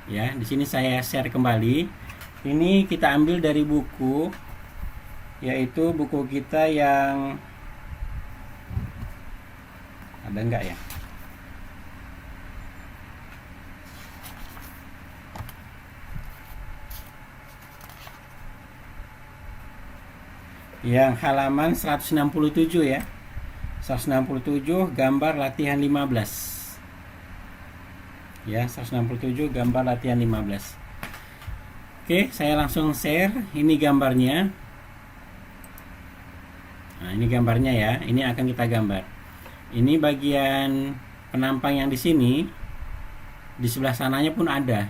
Ya, di sini saya share kembali. Ini kita ambil dari buku, yaitu buku kita yang ada enggak ya? Yang halaman 167 ya. 167 gambar latihan 15. Ya, 167 gambar latihan 15. Oke, saya langsung share. Ini gambarnya. Nah, ini gambarnya ya. Ini akan kita gambar. Ini bagian penampang yang di sini. Di sebelah sananya pun ada.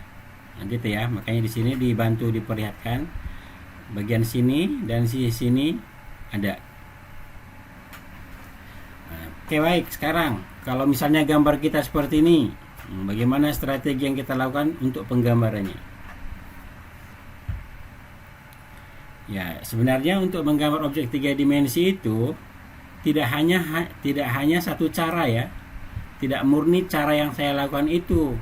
Nah, gitu ya. Makanya di sini dibantu diperlihatkan. Bagian sini dan sisi sini ada. Nah, oke, baik. Sekarang kalau misalnya gambar kita seperti ini, bagaimana strategi yang kita lakukan untuk penggambarannya? Ya, sebenarnya untuk menggambar objek 3 dimensi itu tidak hanya satu cara ya. Tidak murni cara yang saya lakukan itu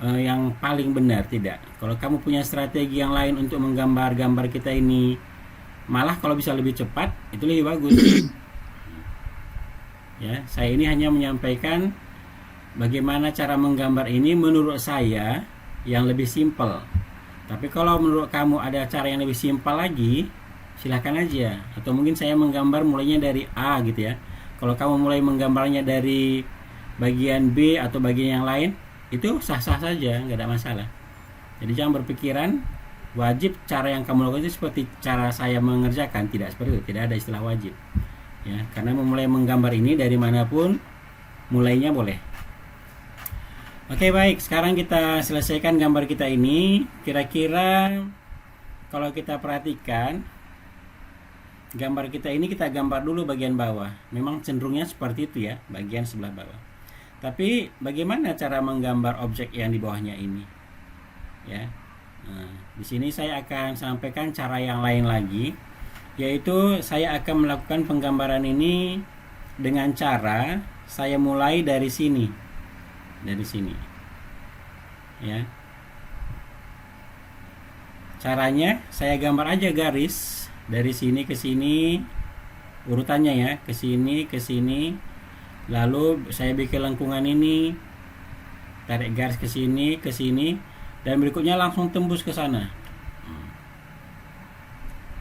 yang paling benar, tidak. Kalau kamu punya strategi yang lain untuk menggambar gambar kita ini, malah kalau bisa lebih cepat, itu lebih bagus. Ya, saya ini hanya menyampaikan bagaimana cara menggambar ini menurut saya yang lebih simpel. Tapi kalau menurut kamu ada cara yang lebih simpel lagi, silahkan aja. Atau mungkin saya menggambar mulainya dari A gitu ya. Kalau kamu mulai menggambarnya dari bagian B atau bagian yang lain, itu sah-sah saja, nggak ada masalah. Jadi jangan berpikiran wajib cara yang kamu lakukan itu seperti cara saya mengerjakan. Tidak seperti itu, tidak ada istilah wajib. Ya, karena memulai menggambar ini dari manapun, mulainya boleh. Oke, baik, sekarang kita selesaikan gambar kita ini. Kira-kira kalau kita perhatikan gambar kita ini, kita gambar dulu bagian bawah. Memang cenderungnya seperti itu ya, bagian sebelah bawah. Tapi bagaimana cara menggambar objek yang di bawahnya ini? Ya. Nah, di sini saya akan sampaikan cara yang lain lagi, yaitu saya akan melakukan penggambaran ini dengan cara saya mulai dari sini. Dari sini ya, caranya saya gambar aja garis dari sini ke sini, urutannya ya, ke sini ke sini, lalu saya bikin lengkungan ini, tarik garis ke sini, dan berikutnya langsung tembus ke sana,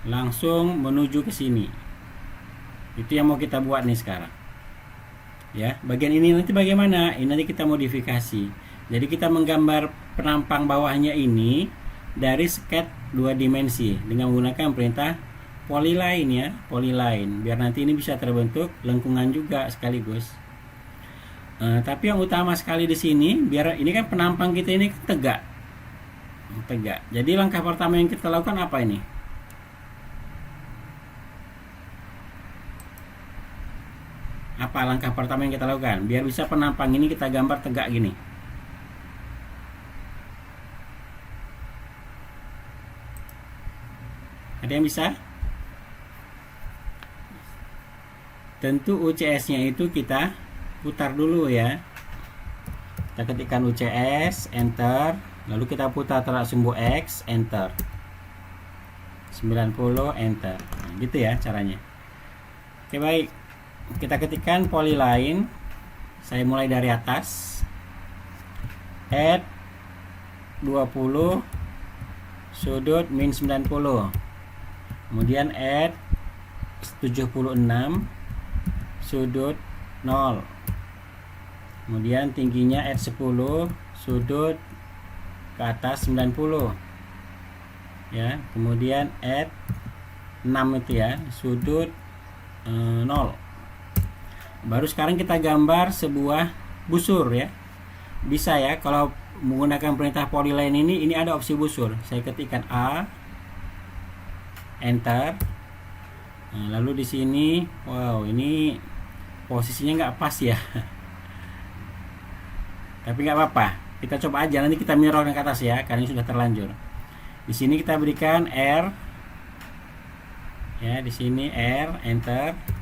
langsung menuju ke sini. Itu yang mau kita buat nih sekarang. Ya, bagian ini nanti bagaimana? Ini nanti kita modifikasi. Jadi kita menggambar penampang bawahnya ini dari sketch 2 dimensi dengan menggunakan perintah polyline ya, polyline. Biar nanti ini bisa terbentuk lengkungan juga sekaligus. Tapi yang utama sekali di sini, biar ini kan penampang kita ini tegak. Tegak. Jadi langkah pertama yang kita lakukan apa ini? Apa langkah pertama yang kita lakukan biar bisa penampang ini kita gambar tegak gini? Ada yang bisa? Tentu UCS-nya itu kita putar dulu ya. Kita ketikkan UCS, enter, lalu kita putar tolak sumbu X, enter. 90, enter. Nah, gitu ya caranya. Oke, baik. Kita ketikkan polyline. Saya mulai dari atas. Add 20 sudut min 90. Kemudian add 76 sudut 0. Kemudian tingginya add 10 sudut ke atas 90. Ya, kemudian add 6 itu ya, sudut 0. Baru sekarang kita gambar sebuah busur ya. Bisa ya, kalau menggunakan perintah polyline ini ada opsi busur. Saya ketikkan A, enter. Nah, lalu di sini, wow, ini posisinya nggak pas ya. Tapi nggak apa-apa. Kita coba aja, nanti kita mirror ke atas ya, karena ini sudah terlanjur. Di sini kita berikan R. Ya, di sini R, enter.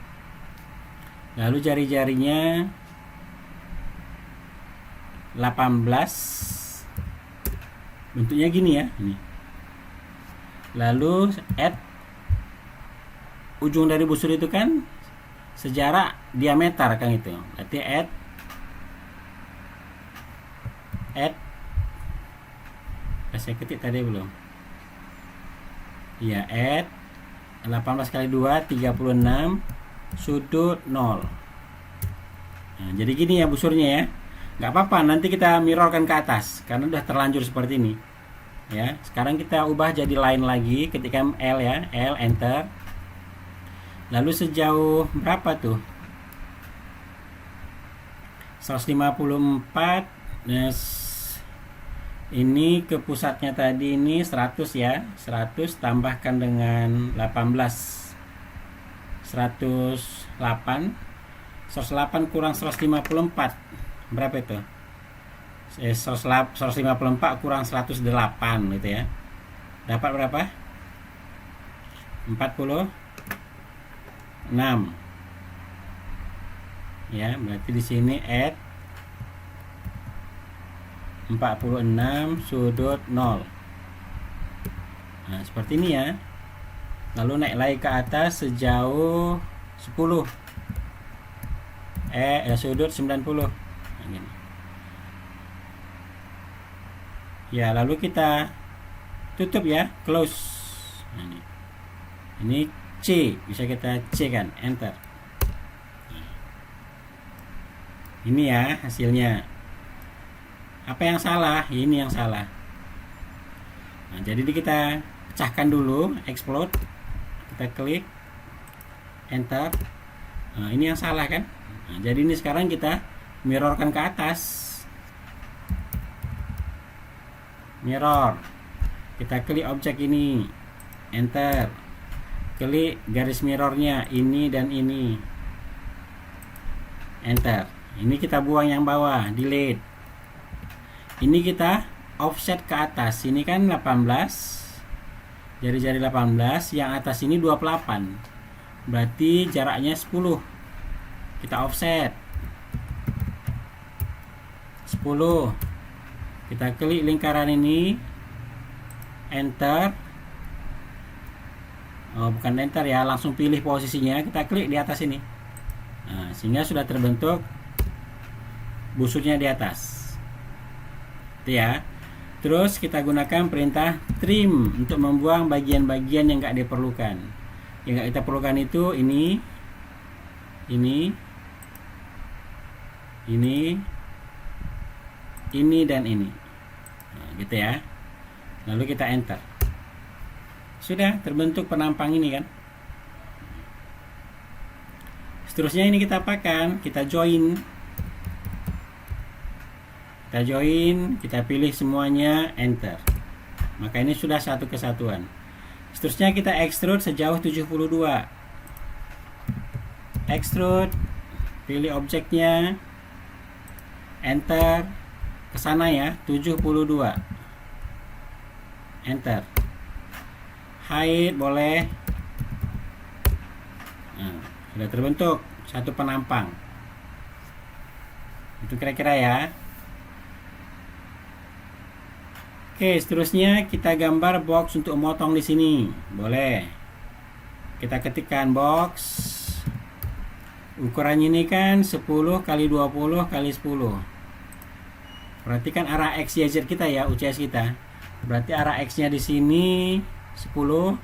Lalu jari-jarinya 18 bentuknya gini ya, ini. Lalu add ujung dari busur itu kan sejarak diameter kan itu, berarti add saya ketik tadi belum ya, add 18 kali 2 36 sudut 0. Nah, jadi gini ya busurnya ya, nggak apa-apa nanti kita mirrorkan ke atas karena udah terlanjur seperti ini ya. Sekarang kita ubah jadi line lagi, ketika L ya, L enter. Lalu sejauh berapa tuh? 154. Nah, ini ke pusatnya tadi ini 100 ya, 100 tambahkan dengan 18, 108. 108 kurang 154 berapa itu? 154 kurang 108 gitu ya, dapat berapa? 46 ya, berarti di sini add 46 sudut 0. Nah, seperti ini ya. Lalu naik lagi ke atas sejauh 10 sudut 90. Nah, gini. Ya, lalu kita tutup ya, close. Nah, ini C, bisa kita C kan, enter. Ini ya hasilnya. Apa yang salah? Ini yang salah. Nah, jadi kita pecahkan dulu, explode. Kita klik, enter. Nah, ini yang salah kan? Nah, jadi ini sekarang kita mirrorkan ke atas. Mirror. Kita klik objek ini, enter. Klik garis mirrornya ini dan ini, enter. Ini kita buang yang bawah, delete. Ini kita offset ke atas. Ini kan 18, jari-jari 18, yang atas ini 28, berarti jaraknya 10. Kita offset 10. Kita klik lingkaran ini, enter. Oh, bukan enter ya, langsung pilih posisinya, kita klik di atas ini. Nah, sehingga sudah terbentuk busurnya di atas ya. Terus kita gunakan perintah trim untuk membuang bagian-bagian yang nggak diperlukan. Yang nggak kita perlukan itu ini dan ini. Nah, gitu ya. Lalu kita enter. Sudah terbentuk penampang ini kan. Seterusnya ini kita apakan? Kita join. Kita pilih semuanya, enter. Maka ini sudah satu kesatuan. Seterusnya kita extrude sejauh 72. Extrude, pilih objeknya, enter. Ke sana ya, 72. Enter. Hide boleh. Nah, sudah terbentuk satu penampang. Itu kira-kira ya. Oke, seterusnya kita gambar box untuk memotong di sini. Boleh. Kita ketikkan box. Ukurannya ini kan 10 kali 20 kali 10. Perhatikan arah X, Y, Z kita ya, UCS kita. Berarti arah X-nya di sini 10.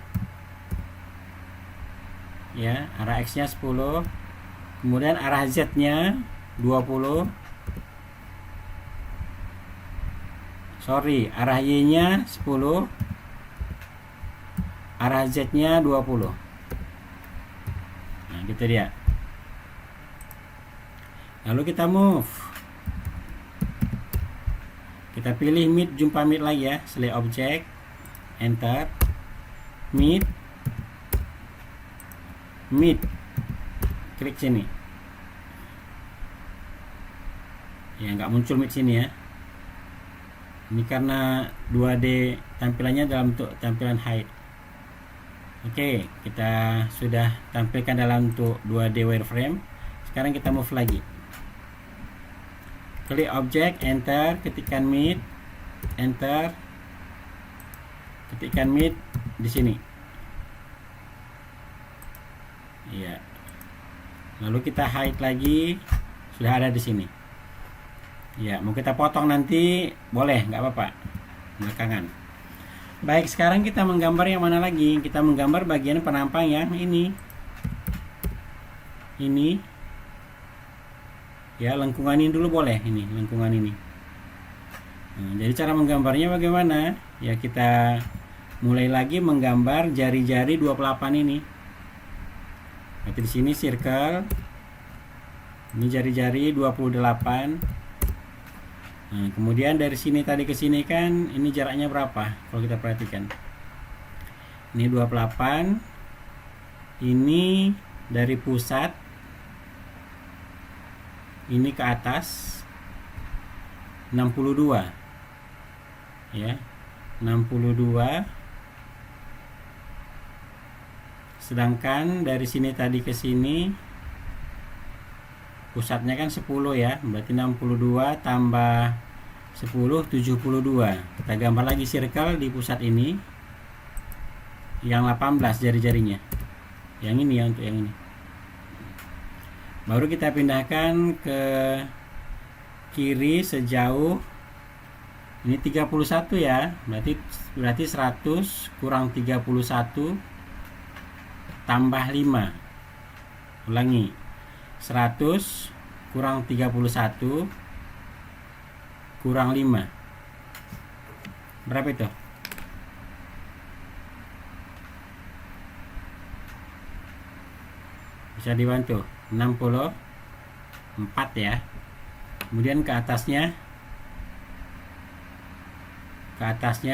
Ya, arah X-nya 10. Kemudian arah Z-nya 20. Arah Y-nya 10. Arah Z-nya 20. Nah, gitu dia. Lalu kita move. Kita pilih meet, jumpa meet lagi ya. Select object, enter. Meet. Klik sini. Ya, nggak muncul meet sini ya. Ini karena 2D tampilannya dalam bentuk tampilan hide. Oke, kita sudah tampilkan dalam bentuk 2D wireframe. Sekarang kita move lagi. Klik objek, enter, ketikkan meet, enter. ketikkan mid di sini. Iya. Lalu kita hide lagi, sudah ada di sini. Ya, mau kita potong nanti boleh, nggak apa-apa, belakangan. Baik, sekarang kita menggambar yang mana lagi? Kita menggambar bagian penampang yang ini. Ini. Ya, lengkungan ini dulu boleh, ini lengkungan ini. Nah, jadi cara menggambarnya bagaimana? Ya, kita mulai lagi menggambar jari-jari 28 ini. Berarti di sini circle. Ini jari-jari 28. Nah, kemudian dari sini tadi ke sini kan ini jaraknya berapa? Kalau kita perhatikan. Ini 28. Ini dari pusat ini ke atas 62. Ya. 62. Sedangkan dari sini tadi ke sini pusatnya kan 10 ya, berarti 62 tambah 10, 72. Kita gambar lagi circle di pusat ini. Yang 18 jari-jarinya. Yang ini ya, untuk yang ini. Baru kita pindahkan ke kiri sejauh ini 31 ya. Berarti 100 kurang 31 tambah 5. Ulangi. 100 kurang 31 kurang 5. Berapa itu? Bisa dibantu. 64 ya. Kemudian ke atasnya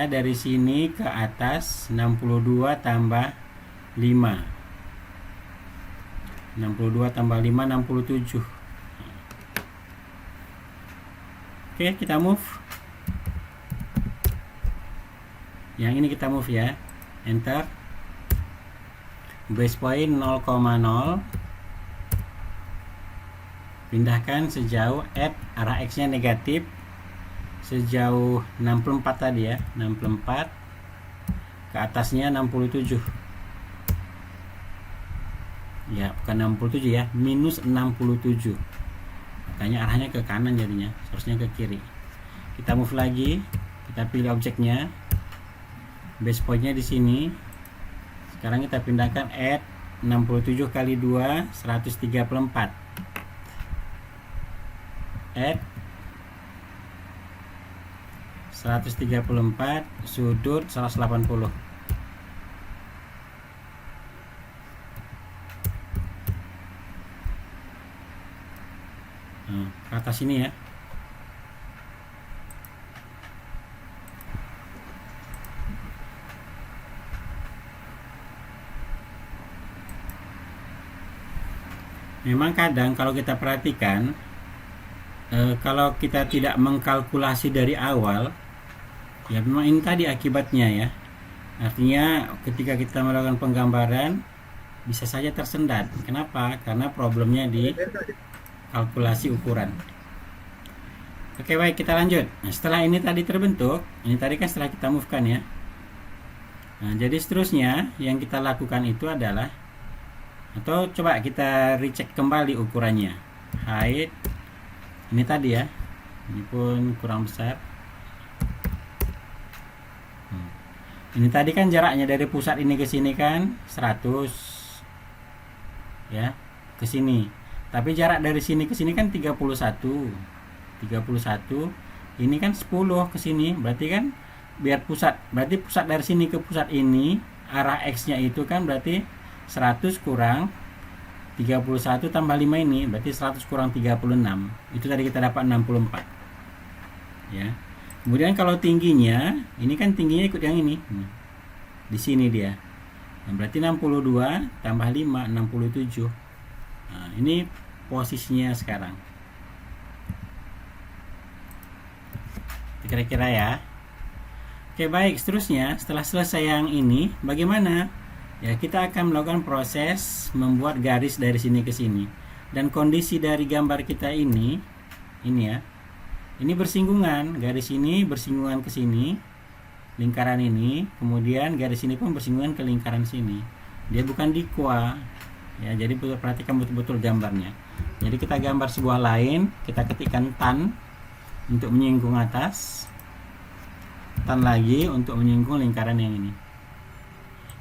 dari sini ke atas 62 tambah 5. 62 tambah 5 67. Oke, kita move. Yang ini kita move ya. Enter. Base point 0,0. Pindahkan sejauh add, arah X nya negatif sejauh 64 tadi ya, 64. Ke atasnya 67. Ya, bukan 67 ya, minus 67. Makanya arahnya ke kanan jadinya, harusnya ke kiri. Kita move lagi, kita pilih objeknya. Base pointnya di sini. Sekarang kita pindahkan add 67 kali 2 134. Add 134 sudut 180. Ke atas sini ya. Memang kadang kalau kita perhatikan, kalau kita tidak mengkalkulasi dari awal, ya memang ini tadi akibatnya ya. Artinya ketika kita melakukan penggambaran bisa saja tersendat. Kenapa? Karena problemnya di kalkulasi ukuran. Oke, baik, kita lanjut. Nah, setelah ini tadi terbentuk, ini tadi kan setelah kita move kan ya. Nah, jadi seterusnya yang kita lakukan itu adalah, atau coba kita recheck kembali ukurannya. Height ini tadi ya, ini pun kurang besar. Ini tadi kan jaraknya dari pusat ini ke sini kan 100 ya, ke sini. Tapi jarak dari sini ke sini kan 31. Ini kan 10 ke sini. Berarti kan biar pusat, berarti pusat dari sini ke pusat ini arah X-nya itu kan berarti 100 kurang 31 tambah 5 ini berarti 100 kurang 36. Itu tadi kita dapat 64. Ya. Kemudian kalau tingginya, ini kan tingginya ikut yang ini. Di sini dia. Nah, berarti 62 tambah 5 67. Nah, ini posisinya sekarang. Kira-kira ya. Oke, baik, seterusnya setelah selesai yang ini, bagaimana? Ya, kita akan melakukan proses membuat garis dari sini ke sini. Dan kondisi dari gambar kita ini ya. Ini bersinggungan, garis ini bersinggungan ke sini. lingkaran ini, kemudian garis ini pun bersinggungan ke lingkaran sini. Dia bukan di KUA ya, jadi perhatikan betul-betul gambarnya. Jadi kita gambar sebuah line, kita ketikkan tan untuk menyinggung atas, tan lagi untuk menyinggung lingkaran yang ini.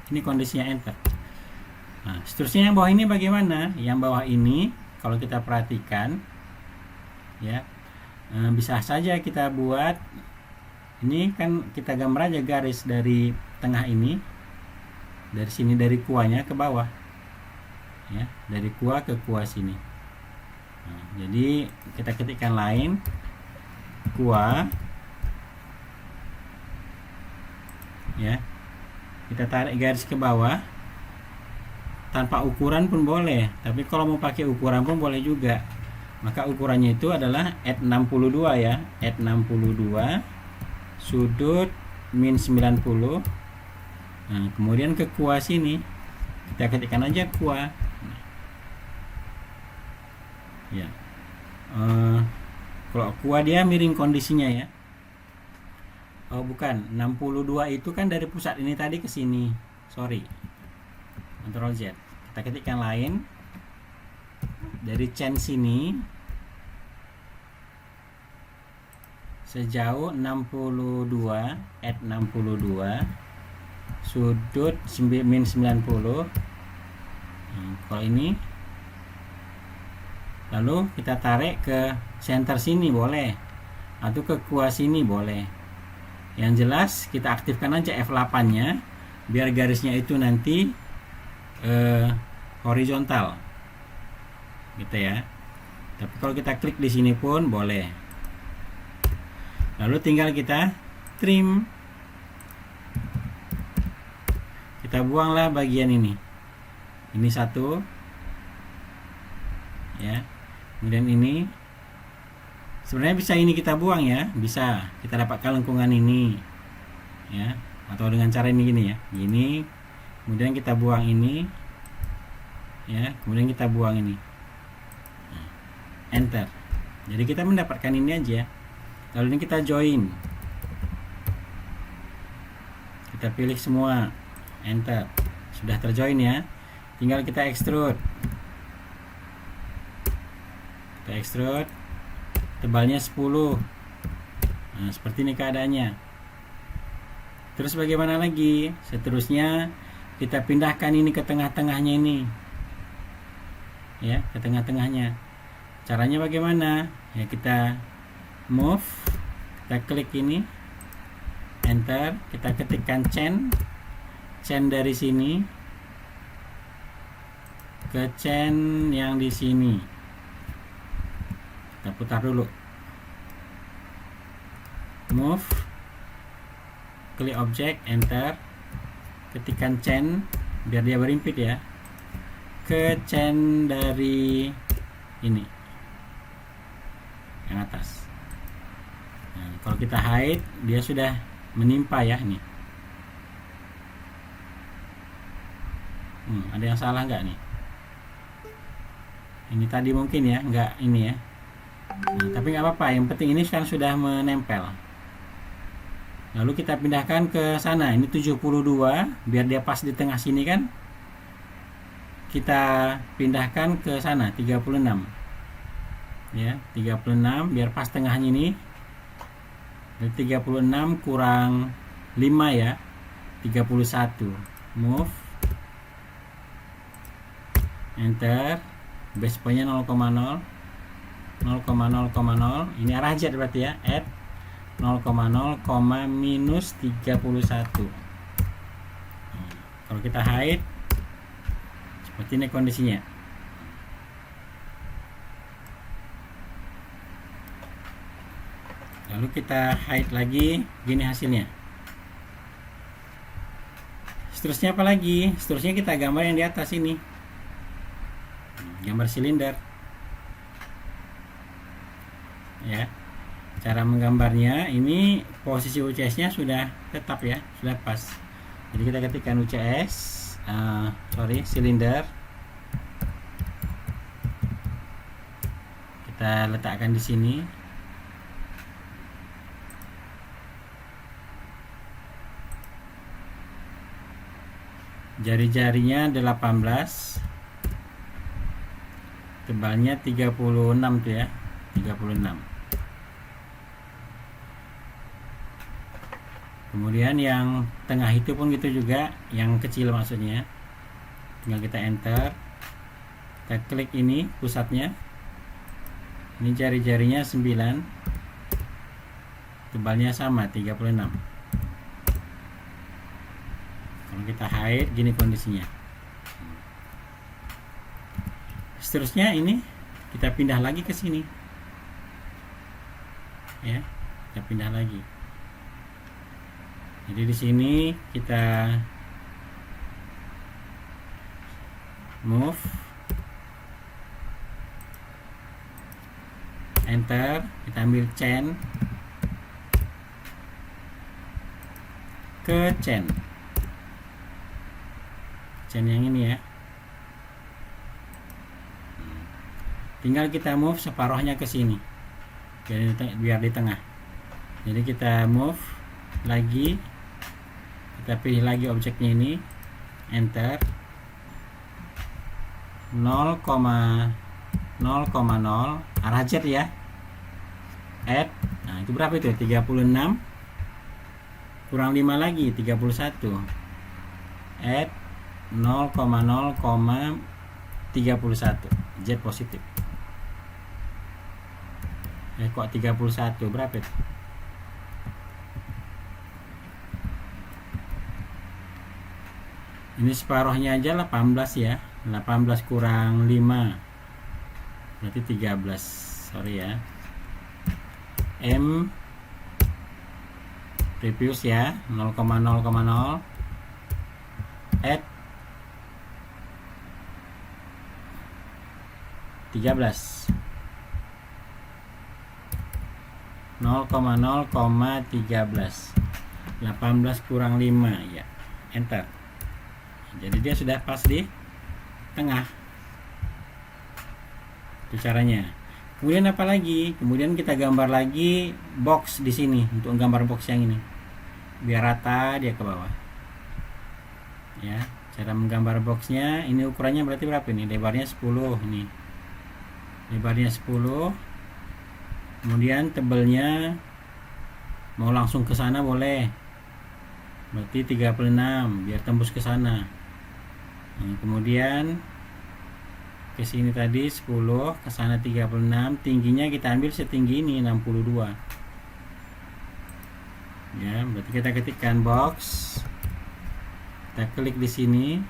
Ini kondisinya enter. Nah, seterusnya yang bawah ini bagaimana? Yang bawah ini kalau kita perhatikan ya, bisa saja kita buat, ini kan kita gambar aja garis dari tengah ini, dari sini, dari kuahnya ke bawah ya, dari kuah ke kuah sini. Nah, jadi kita ketikkan line kuah ya, kita tarik garis ke bawah tanpa ukuran pun boleh, tapi kalau mau pakai ukuran pun boleh juga. Maka ukurannya itu adalah @62 ya, @62 sudut min 90. Nah, kemudian ke kuah sini kita ketikkan aja kuah ya. Kalau kuah dia miring kondisinya ya. Oh bukan, 62 itu kan dari pusat ini tadi ke sini. Sorry. Ctrl Z. Kita ketikkan line dari chain sini sejauh 62 @62 sudut min 90. Kalau ini lalu kita tarik ke center sini boleh, atau ke kuah sini boleh. Yang jelas kita aktifkan aja F8 nya biar garisnya itu nanti horizontal gitu ya. Tapi kalau kita klik di sini pun boleh. Lalu tinggal kita trim, kita buanglah bagian ini satu ya, kemudian ini sebenarnya bisa ini kita buang ya, bisa kita dapatkan lengkungan ini ya, atau dengan cara ini gini ya, gini, kemudian kita buang ini ya, kemudian kita buang ini, enter. Jadi kita mendapatkan ini aja. Lalu ini kita join, kita pilih semua, enter. Sudah terjoin ya, tinggal kita extrude. Kita extrude, tebalnya 10. Nah, seperti ini keadaannya. Terus bagaimana lagi? Seterusnya kita pindahkan ini ke tengah-tengahnya ini ya, ke tengah-tengahnya. Caranya bagaimana? Ya kita move, kita klik ini, enter, kita ketikkan chain dari sini ke chain yang di sini. Kita putar dulu, move, klik objek, enter, ketikkan chain biar dia berimpit ya, ke chain dari ini yang atas. Nah, kalau kita hide dia sudah menimpa ya ini. Ada yang salah nggak nih? Ini tadi mungkin ya, nggak ini ya. Nah, tapi nggak apa-apa, yang penting ini sekarang sudah menempel. Lalu kita pindahkan ke sana, ini 72 biar dia pas di tengah sini kan. Kita pindahkan ke sana 36 ya, 36 biar pas tengahnya ini. Dari 36 kurang 5 ya, 31. Move, enter, base point-nya 0,0, 0,0,0. Ini arah Z berarti ya, add 0,0, minus 31. Kalau kita hide seperti ini kondisinya. Lalu kita hide lagi, gini hasilnya. Seterusnya apa lagi? Seterusnya kita gambar yang di atas ini, gambar silinder ya. Cara menggambarnya ini posisi UCS nya sudah tetap ya, sudah pas. Jadi kita ketikkan UCS, silinder, kita letakkan di sini. jari-jarinya 18, tebalnya 36 tuh ya, 36. Kemudian yang tengah itu pun gitu juga, yang kecil maksudnya. Tinggal kita enter, kita klik ini pusatnya. Ini jari-jarinya 9, tebalnya sama 36. Kalau kita hide, gini kondisinya. Seterusnya ini kita pindah lagi ke sini, ya, kita pindah lagi. Jadi di sini kita move, enter, kita ambil chain ke chain yang ini ya. Tinggal kita move separuhnya ke sini, biar di tengah. Jadi kita move lagi, kita pilih lagi objeknya ini, enter, 0,0 arah Z ya, add. Nah itu berapa itu? 36 kurang 5 lagi 31, add 0,0,31 Z positif. Kok 31 berapa itu? Ini separuhnya aja 18 ya. 18 kurang 5 berarti 13. Sorry ya. M previous ya, 0,0,0 add 13, 0,0,13, 18 kurang 5 ya, enter. Jadi dia sudah pas di tengah. Itu caranya. Kemudian apa lagi? Kemudian kita gambar lagi box di sini untuk gambar box yang ini. Biar rata dia ke bawah. Ya, cara menggambar boxnya ini ukurannya berarti berapa ini? Lebarnya 10 ini. Lebarnya 10. Kemudian tebelnya mau langsung ke sana boleh. Berarti 36 biar tembus ke sana. Nah, kemudian ke sini tadi 10, ke sana 36, tingginya kita ambil setinggi ini 62. Ya, berarti kita ketikkan box. Kita klik di sini.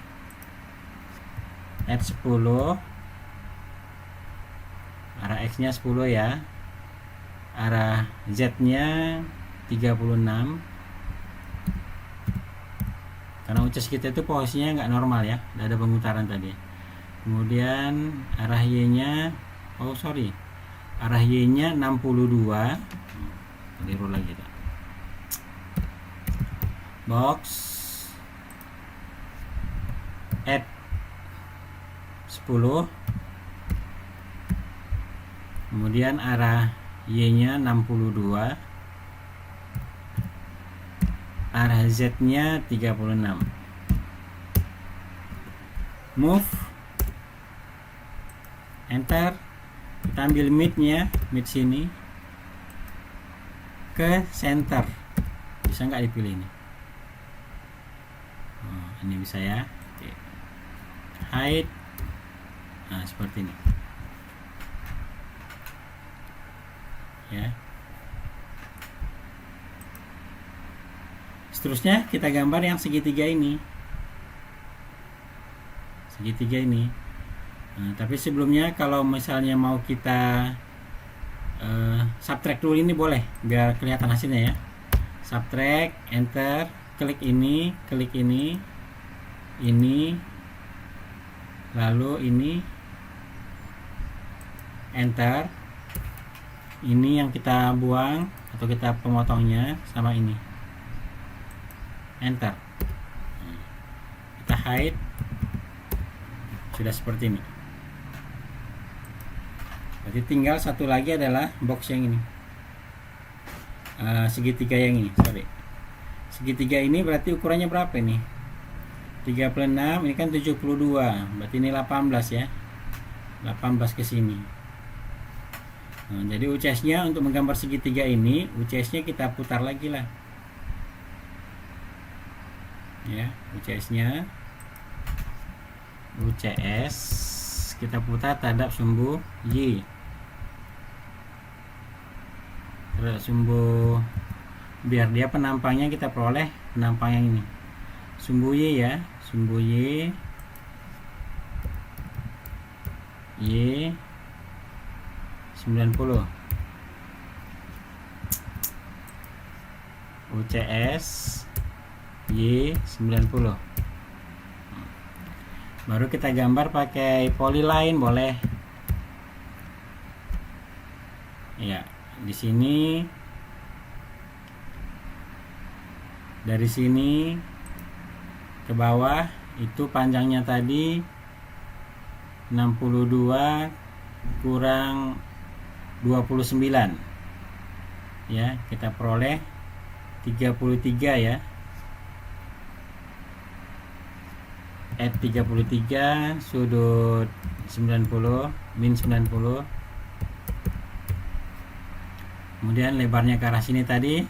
Add 10. Arah X-nya 10 ya. Arah Z-nya 36. Karena ucas kita itu posisinya nggak normal ya, nggak ada pemutaran tadi. Kemudian arah Y-nya, arah Y-nya 62. Keliru lagi tuh. Box, add 10. Kemudian arah Y-nya 62. Arah Z-nya 36. Move, enter. Kita ambil mid-nya, mid sini ke center. Bisa nggak dipilih ini? Oh, ini bisa ya. Oke. Hide. Nah, seperti ini. Ya. Seterusnya kita gambar yang segitiga ini. Nah, tapi sebelumnya kalau misalnya mau kita subtract dulu ini boleh, biar kelihatan hasilnya ya. Subtract, enter, klik ini, lalu ini, enter. Ini yang kita buang atau kita pemotongnya sama ini. Enter. Kita hide. Sudah seperti ini. Berarti tinggal satu lagi adalah box yang ini. Segitiga yang ini, Segitiga ini berarti ukurannya berapa ini? 36, ini kan 72, berarti ini 18 ya. 18 ke sini. Nah, jadi UCS-nya untuk menggambar segitiga ini, UCS-nya kita putar lagi lah. Ya, UCS-nya UCS kita putar terhadap sumbu Y. Terhadap sumbu, biar dia penampangnya kita peroleh penampang yang ini. Sumbu Y ya, sumbu Y 90. UCS Y 90. Baru kita gambar pakai polyline boleh. Ya, di sini dari sini ke bawah itu panjangnya tadi 62 kurang 29. Ya, kita peroleh 33 ya. Add 33 sudut 90 min 90. Kemudian lebarnya ke arah sini tadi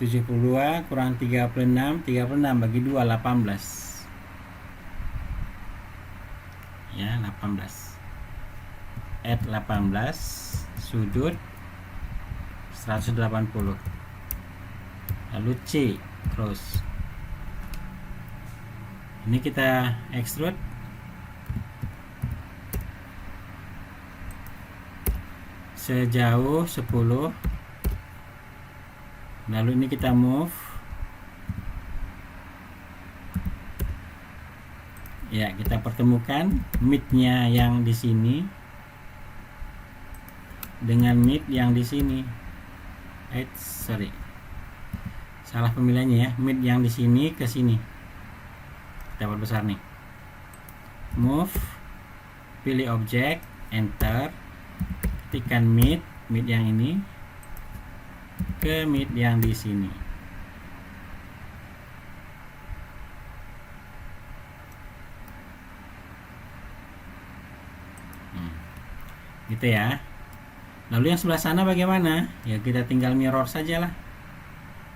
72 kurang 36, 36 bagi 2 18. Ya, 18. Add 18 sudut 180. Lalu C cross. Ini kita extrude sejauh 10. Lalu ini kita move. Ya, kita pertemukan mid-nya yang di sini dengan mid yang di sini. Sorry. Salah pemilihannya ya. Mid yang di sini ke sini. Kita perbesar nih. Move, pilih objek, enter, ketikkan mid yang ini ke mid yang di sini. Gitu ya. Lalu yang sebelah sana bagaimana? Ya kita tinggal mirror saja lah.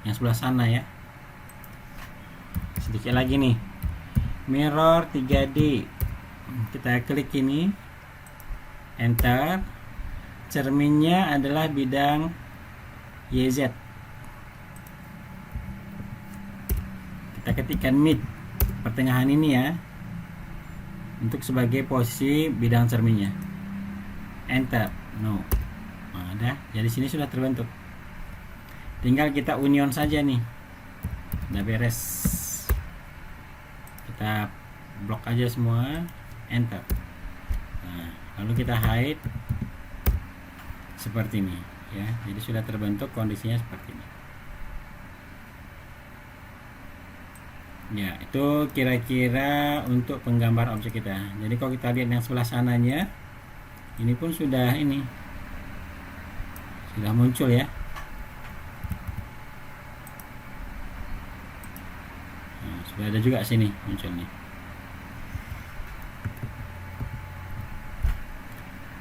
Yang sebelah sana ya. Sedikit lagi nih. Mirror 3D. Kita klik ini, enter. Cerminnya adalah bidang YZ. Kita ketikkan mid pertengahan ini ya, untuk sebagai posisi bidang cerminnya. Enter. No. Nah, ada. Jadi sini sudah terbentuk. Tinggal kita union saja nih. Udah beres. Kita blok aja semua, enter. Nah, lalu kita hide seperti ini ya. Jadi sudah terbentuk kondisinya seperti ini. Ya, itu kira-kira untuk penggambar objek kita. Jadi kalau kita lihat yang sebelah sananya, ini pun sudah muncul ya. Sudah ada juga sini muncul nih.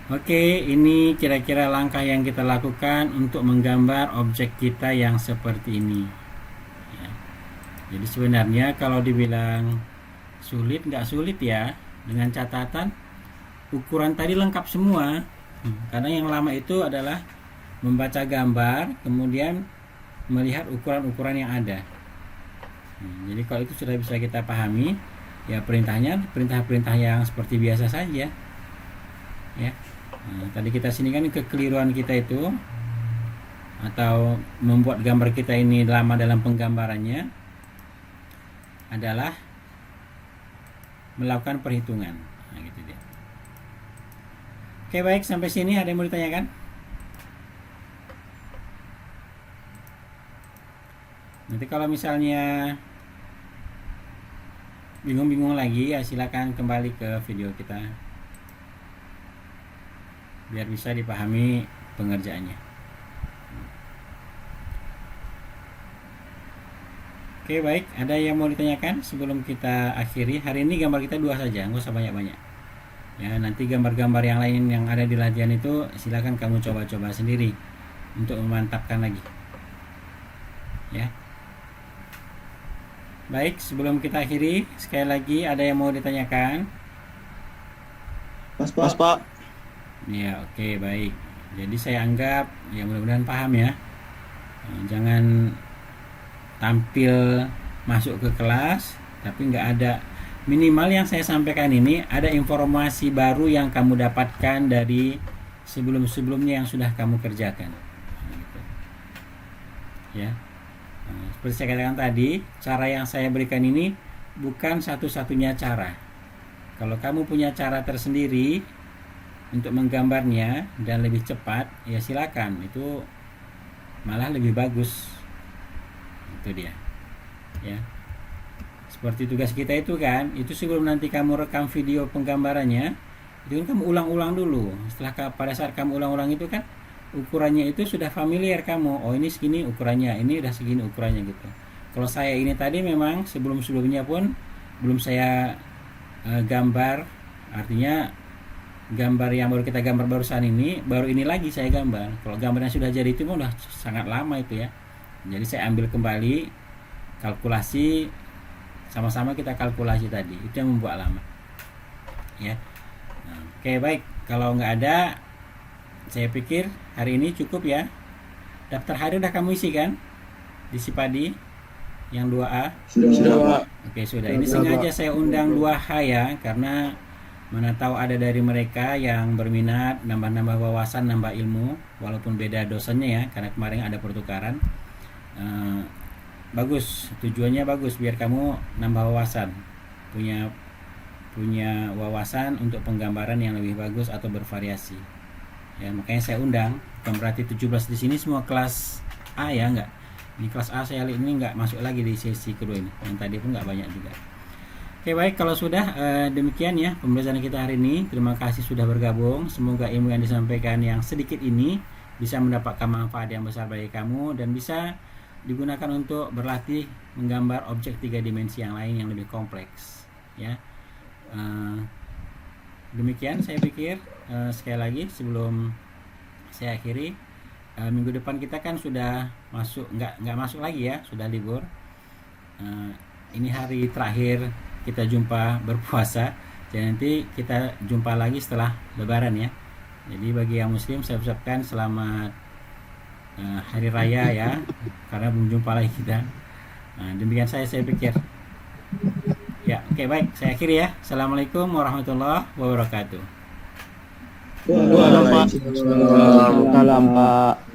Oke, ini kira-kira langkah yang kita lakukan untuk menggambar objek kita yang seperti ini ya. Jadi sebenarnya kalau dibilang sulit, nggak sulit ya. Dengan catatan ukuran tadi lengkap semua. Karena yang lama itu adalah membaca gambar kemudian melihat ukuran-ukuran yang ada. Jadi kalau itu sudah bisa kita pahami, ya perintah-perintah yang seperti biasa saja ya. Nah, tadi kita sini kan kekeliruan kita itu atau membuat gambar kita ini lama dalam penggambarannya adalah melakukan perhitungan. Nah, gitu dia. Oke, baik, sampai sini ada yang mau ditanyakan? Nanti kalau misalnya bingung-bingung lagi ya silakan kembali ke video kita biar bisa dipahami pengerjaannya. Oke, baik. Ada yang mau ditanyakan sebelum kita akhiri? Hari ini gambar kita 2 saja, nggak usah banyak-banyak. Ya, nanti gambar-gambar yang lain yang ada di latihan itu silakan kamu coba-coba sendiri untuk memantapkan lagi. Ya. Baik, sebelum kita akhiri, sekali lagi ada yang mau ditanyakan? Pas Mas Pak. Pak, Ya, oke, baik. Jadi saya anggap ya mudah-mudahan paham ya. Jangan tampil masuk ke kelas tapi nggak ada, minimal yang saya sampaikan ini ada informasi baru yang kamu dapatkan dari sebelum-sebelumnya yang sudah kamu kerjakan. Gitu. Ya. Seperti saya katakan tadi, cara yang saya berikan ini bukan satu-satunya cara. Kalau kamu punya cara tersendiri untuk menggambarnya dan lebih cepat, ya silakan, itu malah lebih bagus. Itu dia. Ya. Seperti tugas kita itu kan, itu sebelum nanti kamu rekam video penggambarannya, itu kan kamu ulang-ulang dulu. Setelah pada saat kamu ulang-ulang itu kan ukurannya itu sudah familiar kamu. Oh, ini segini ukurannya, ini udah segini ukurannya gitu. Kalau saya ini tadi memang sebelum-sebelumnya pun belum saya gambar, artinya gambar yang baru kita gambar barusan ini, baru ini lagi saya gambar. Kalau gambarnya sudah jadi itu udah sangat lama itu ya. Jadi saya ambil kembali kalkulasi, sama-sama kita kalkulasi tadi, itu yang membuat lama. Ya. Nah, oke, baik. Kalau nggak ada, saya pikir hari ini cukup ya. Daftar hari udah kamu isi kan? Di Sipadi yang 2A. Sudah Pak. Oke, sudah. Ini sengaja saya undang 2H ya, karena mana tahu ada dari mereka yang berminat nambah-nambah wawasan, nambah ilmu, walaupun beda dosennya ya, karena kemarin ada pertukaran. Bagus, tujuannya bagus biar kamu nambah wawasan, punya wawasan untuk penggambaran yang lebih bagus atau bervariasi. Ya, makanya saya undang. Bukan berarti 17 di sini semua kelas A ya, enggak. Ini kelas A saya lihat ini enggak masuk lagi di sesi kedua ini. Yang tadi pun enggak banyak juga. Oke, baik, kalau sudah demikian ya pembelajaran kita hari ini. Terima kasih sudah bergabung. Semoga ilmu yang disampaikan yang sedikit ini bisa mendapatkan manfaat yang besar bagi kamu dan bisa digunakan untuk berlatih menggambar objek 3 dimensi yang lain yang lebih kompleks ya. Demikian saya pikir. Sekali lagi sebelum saya akhiri, minggu depan kita kan sudah masuk, nggak masuk lagi ya, sudah libur. Ini hari terakhir kita jumpa berpuasa, jadi nanti kita jumpa lagi setelah Lebaran ya. Jadi bagi yang muslim saya ucapkan selamat hari raya ya, karena belum jumpa lagi kita. Demikian saya pikir ya. Oke, baik, saya akhiri ya. Assalamualaikum warahmatullahi wabarakatuh. Waalaikumsalam Pak.